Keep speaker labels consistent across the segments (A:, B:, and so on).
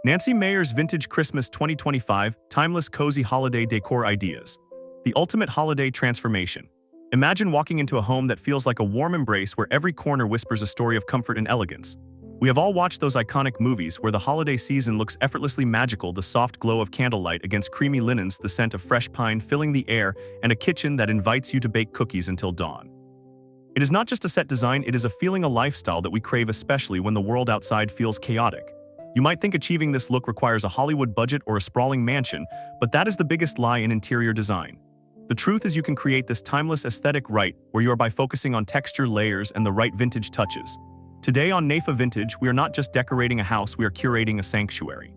A: Nancy Meyers Vintage Christmas 2025 Timeless Cozy Holiday Decor Ideas. The ultimate holiday transformation. Imagine walking into a home that feels like a warm embrace where every corner whispers a story of comfort and elegance. We have all watched those iconic movies where the holiday season looks effortlessly magical, the soft glow of candlelight against creamy linens, the scent of fresh pine filling the air, and a kitchen that invites you to bake cookies until dawn. It is not just a set design, it is a feeling, a lifestyle that we crave, especially when the world outside feels chaotic. You might think achieving this look requires a Hollywood budget or a sprawling mansion, but that is the biggest lie in interior design. The truth is you can create this timeless aesthetic right where you are by focusing on texture, layers, and the right vintage touches. Today on NAFA Vintage, we are not just decorating a house, we are curating a sanctuary.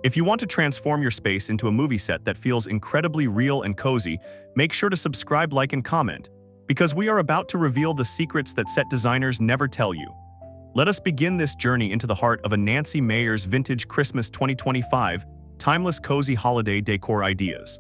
A: If you want to transform your space into a movie set that feels incredibly real and cozy, make sure to subscribe, like, and comment, because we are about to reveal the secrets that set designers never tell you. Let us begin this journey into the heart of a Nancy Meyers Vintage Christmas 2025 Timeless Cozy Holiday Decor Ideas.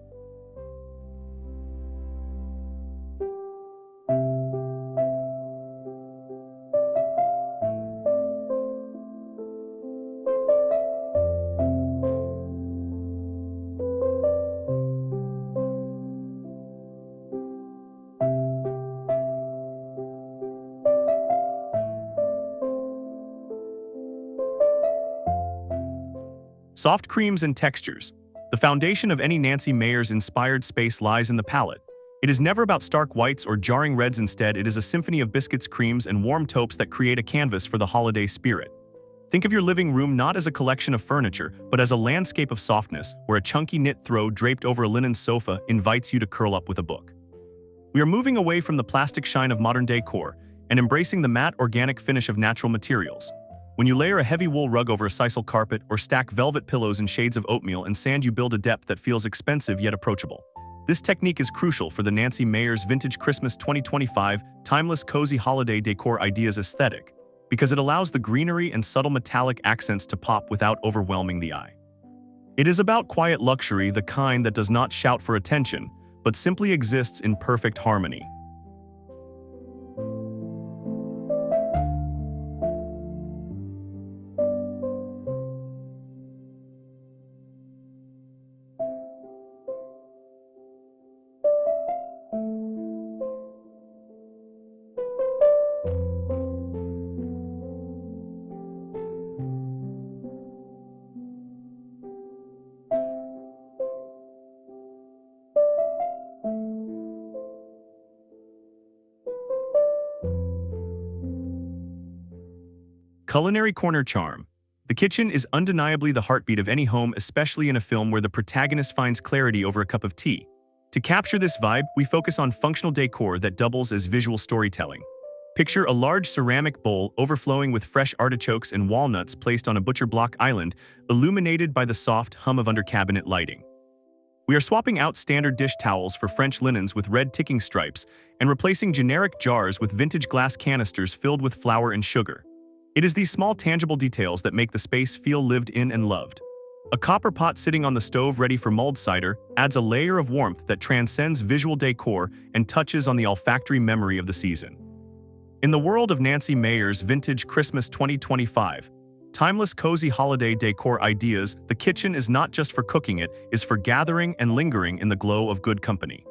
A: Soft creams and textures. The foundation of any Nancy Meyers-inspired space lies in the palette. It is never about stark whites or jarring reds. Instead, it is a symphony of biscuits, creams, and warm taupes that create a canvas for the holiday spirit. Think of your living room not as a collection of furniture, but as a landscape of softness, where a chunky knit throw draped over a linen sofa invites you to curl up with a book. We are moving away from the plastic shine of modern decor and embracing the matte, organic finish of natural materials. When you layer a heavy wool rug over a sisal carpet or stack velvet pillows in shades of oatmeal and sand, you build a depth that feels expensive yet approachable. This technique is crucial for the Nancy Meyers Vintage Christmas 2025 Timeless Cozy Holiday Decor Ideas aesthetic, because it allows the greenery and subtle metallic accents to pop without overwhelming the eye. It is about quiet luxury, the kind that does not shout for attention, but simply exists in perfect harmony. Culinary corner charm. The kitchen is undeniably the heartbeat of any home, especially in a film where the protagonist finds clarity over a cup of tea. To capture this vibe, we focus on functional decor that doubles as visual storytelling. Picture a large ceramic bowl overflowing with fresh artichokes and walnuts placed on a butcher block island, illuminated by the soft hum of under-cabinet lighting. We are swapping out standard dish towels for French linens with red ticking stripes and replacing generic jars with vintage glass canisters filled with flour and sugar. It is these small, tangible details that make the space feel lived in and loved. A copper pot sitting on the stove ready for mulled cider adds a layer of warmth that transcends visual decor and touches on the olfactory memory of the season. In the world of Nancy Meyers Vintage Christmas 2025, Timeless Cozy Holiday Decor Ideas, the kitchen is not just for cooking, it is for gathering and lingering in the glow of good company.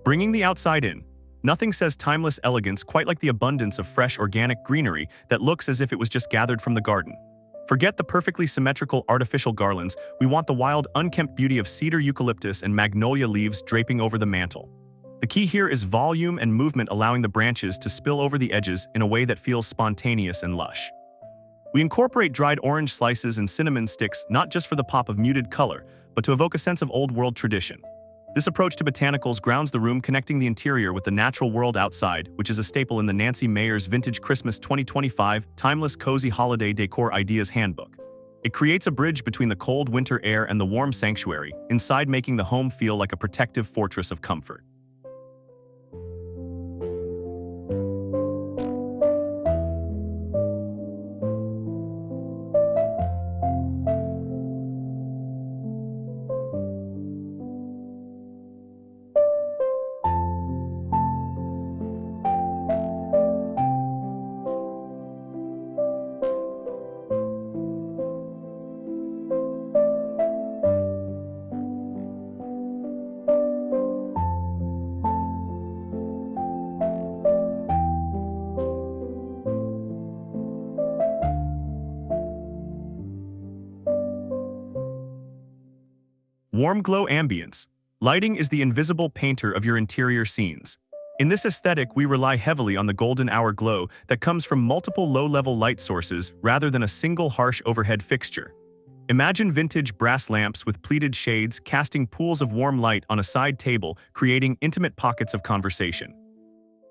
A: Bringing the outside in. Nothing says timeless elegance quite like the abundance of fresh organic greenery that looks as if it was just gathered from the garden. Forget the perfectly symmetrical artificial garlands, we want the wild, unkempt beauty of cedar, eucalyptus, and magnolia leaves draping over the mantel. The key here is volume and movement, allowing the branches to spill over the edges in a way that feels spontaneous and lush. We incorporate dried orange slices and cinnamon sticks not just for the pop of muted color, but to evoke a sense of old-world tradition. This approach to botanicals grounds the room, connecting the interior with the natural world outside, which is a staple in the Nancy Meyers Vintage Christmas 2025 Timeless Cozy Holiday Decor Ideas Handbook. It creates a bridge between the cold winter air and the warm sanctuary inside, making the home feel like a protective fortress of comfort. Warm glow ambience. Lighting is the invisible painter of your interior scenes. In this aesthetic, we rely heavily on the golden hour glow that comes from multiple low-level light sources rather than a single harsh overhead fixture. Imagine vintage brass lamps with pleated shades casting pools of warm light on a side table, creating intimate pockets of conversation.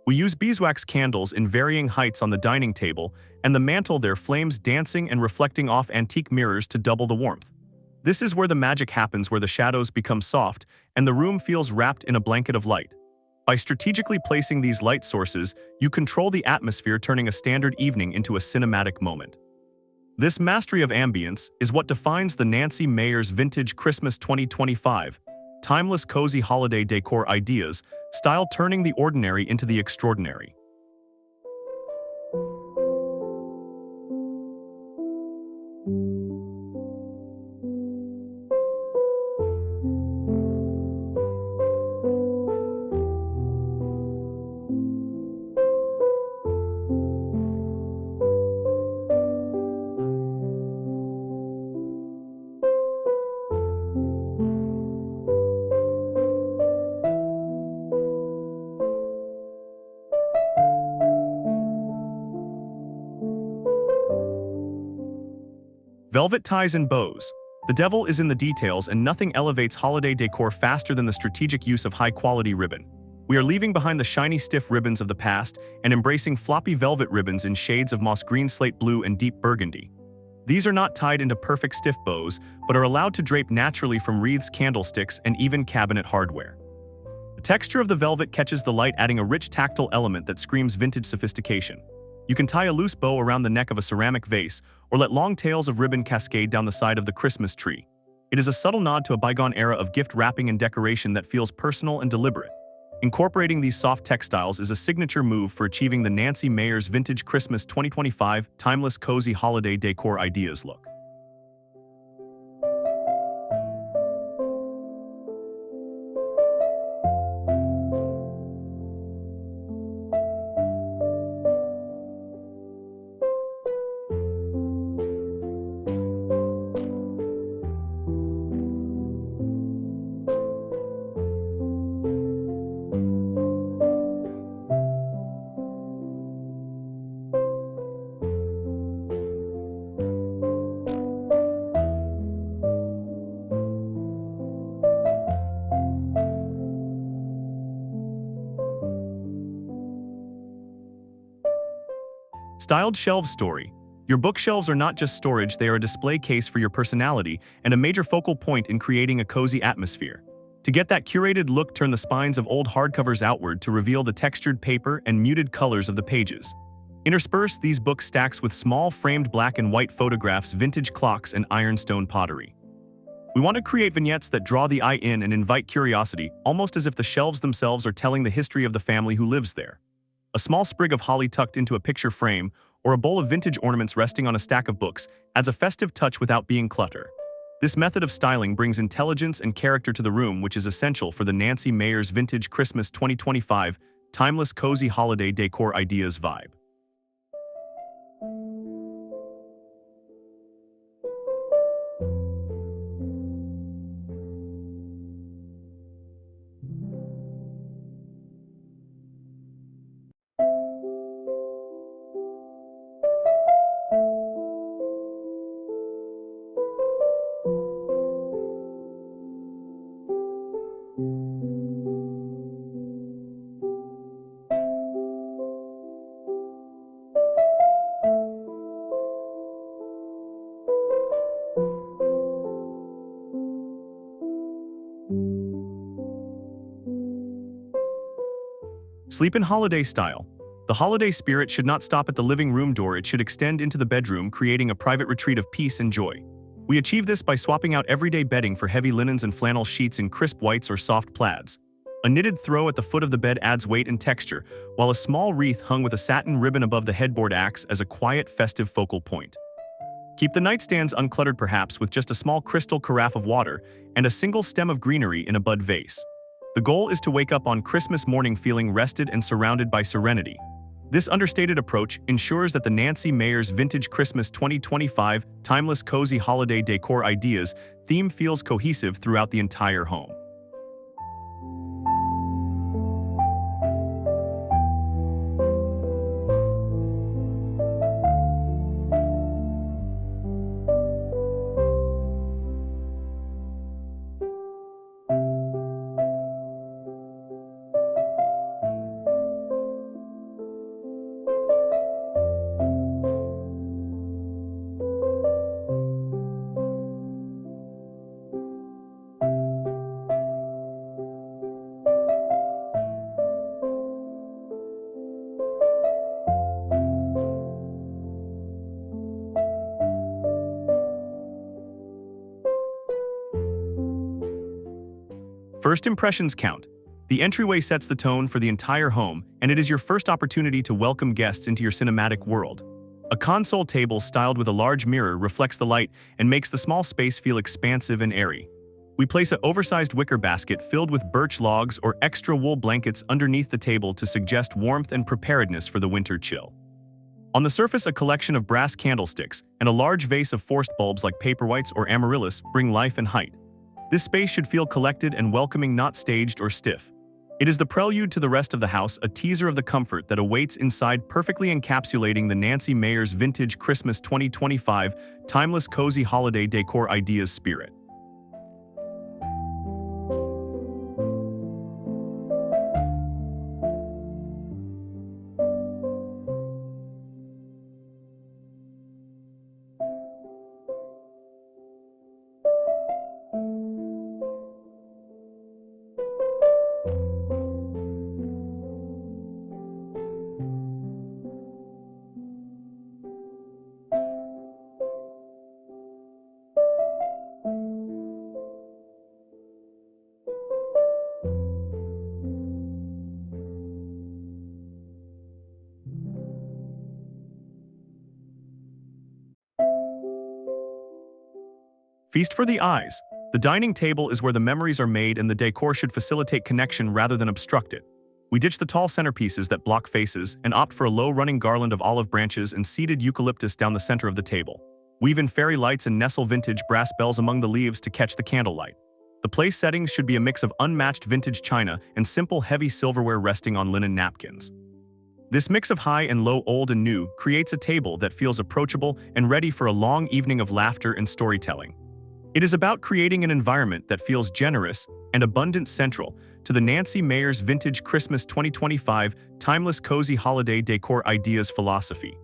A: We use beeswax candles in varying heights on the dining table, and the mantel, their flames dancing and reflecting off antique mirrors to double the warmth. This is where the magic happens, where the shadows become soft and the room feels wrapped in a blanket of light. By strategically placing these light sources, you control the atmosphere, turning a standard evening into a cinematic moment. This mastery of ambience is what defines the Nancy Meyers Vintage Christmas 2025 Timeless Cozy Holiday Decor Ideas style, turning the ordinary into the extraordinary. Velvet ties and bows. The devil is in the details, and nothing elevates holiday decor faster than the strategic use of high-quality ribbon. We are leaving behind the shiny, stiff ribbons of the past and embracing floppy velvet ribbons in shades of moss green, slate blue, and deep burgundy. These are not tied into perfect stiff bows, but are allowed to drape naturally from wreaths, candlesticks, and even cabinet hardware. The texture of the velvet catches the light, adding a rich tactile element that screams vintage sophistication. You can tie a loose bow around the neck of a ceramic vase, or let long tails of ribbon cascade down the side of the Christmas tree. It is a subtle nod to a bygone era of gift wrapping and decoration that feels personal and deliberate. Incorporating these soft textiles is a signature move for achieving the Nancy Meyers Vintage Christmas 2025 Timeless Cozy Holiday Decor Ideas look. Styled shelves story. Your bookshelves are not just storage, they are a display case for your personality and a major focal point in creating a cozy atmosphere. To get that curated look, turn the spines of old hardcovers outward to reveal the textured paper and muted colors of the pages. Intersperse these book stacks with small framed black and white photographs, vintage clocks, and ironstone pottery. We want to create vignettes that draw the eye in and invite curiosity, almost as if the shelves themselves are telling the history of the family who lives there. A small sprig of holly tucked into a picture frame, or a bowl of vintage ornaments resting on a stack of books, adds a festive touch without being clutter. This method of styling brings intelligence and character to the room, which is essential for the Nancy Meyers Vintage Christmas 2025 Timeless Cozy Holiday Decor Ideas vibe. Sleep in holiday style. The holiday spirit should not stop at the living room door, it should extend into the bedroom, creating a private retreat of peace and joy. We achieve this by swapping out everyday bedding for heavy linens and flannel sheets in crisp whites or soft plaids. A knitted throw at the foot of the bed adds weight and texture, while a small wreath hung with a satin ribbon above the headboard acts as a quiet, festive focal point. Keep the nightstands uncluttered, perhaps with just a small crystal carafe of water and a single stem of greenery in a bud vase. The goal is to wake up on Christmas morning feeling rested and surrounded by serenity. This understated approach ensures that the Nancy Meyers Vintage Christmas 2025 Timeless Cozy Holiday Decor Ideas theme feels cohesive throughout the entire home. First impressions count. The entryway sets the tone for the entire home, and it is your first opportunity to welcome guests into your cinematic world. A console table styled with a large mirror reflects the light and makes the small space feel expansive and airy. We place an oversized wicker basket filled with birch logs or extra wool blankets underneath the table to suggest warmth and preparedness for the winter chill. On the surface, a collection of brass candlesticks and a large vase of forced bulbs like paperwhites or amaryllis bring life and height. This space should feel collected and welcoming, not staged or stiff. It is the prelude to the rest of the house, a teaser of the comfort that awaits inside, perfectly encapsulating the Nancy Meyers Vintage Christmas 2025 Timeless Cozy Holiday Decor Ideas spirit. Feast for the eyes. The dining table is where the memories are made, and the decor should facilitate connection rather than obstruct it. We ditch the tall centerpieces that block faces and opt for a low-running garland of olive branches and seeded eucalyptus down the center of the table. Weave in fairy lights and nestle vintage brass bells among the leaves to catch the candlelight. The place settings should be a mix of unmatched vintage china and simple, heavy silverware resting on linen napkins. This mix of high and low, old and new, creates a table that feels approachable and ready for a long evening of laughter and storytelling. It is about creating an environment that feels generous and abundant, central to the Nancy Meyers Vintage Christmas 2025 Timeless Cozy Holiday Decor Ideas philosophy.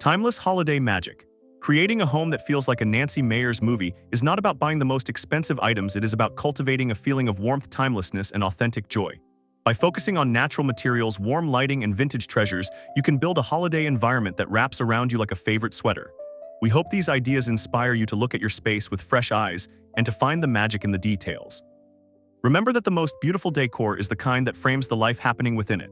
A: Timeless holiday magic. Creating a home that feels like a Nancy Meyers movie is not about buying the most expensive items, it is about cultivating a feeling of warmth, timelessness, and authentic joy. By focusing on natural materials, warm lighting, and vintage treasures, you can build a holiday environment that wraps around you like a favorite sweater. We hope these ideas inspire you to look at your space with fresh eyes and to find the magic in the details. Remember that the most beautiful decor is the kind that frames the life happening within it.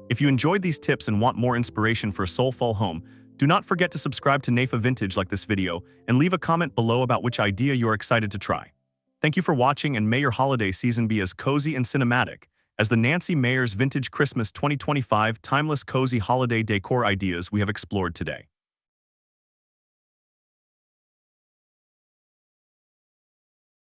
A: If you enjoyed these tips and want more inspiration for a soulful home, do not forget to subscribe to NAFA Vintage like this video and leave a comment below about which idea you are excited to try. Thank you for watching, and may your holiday season be as cozy and cinematic as the Nancy Meyers Vintage Christmas 2025 timeless cozy holiday decor ideas we have explored today.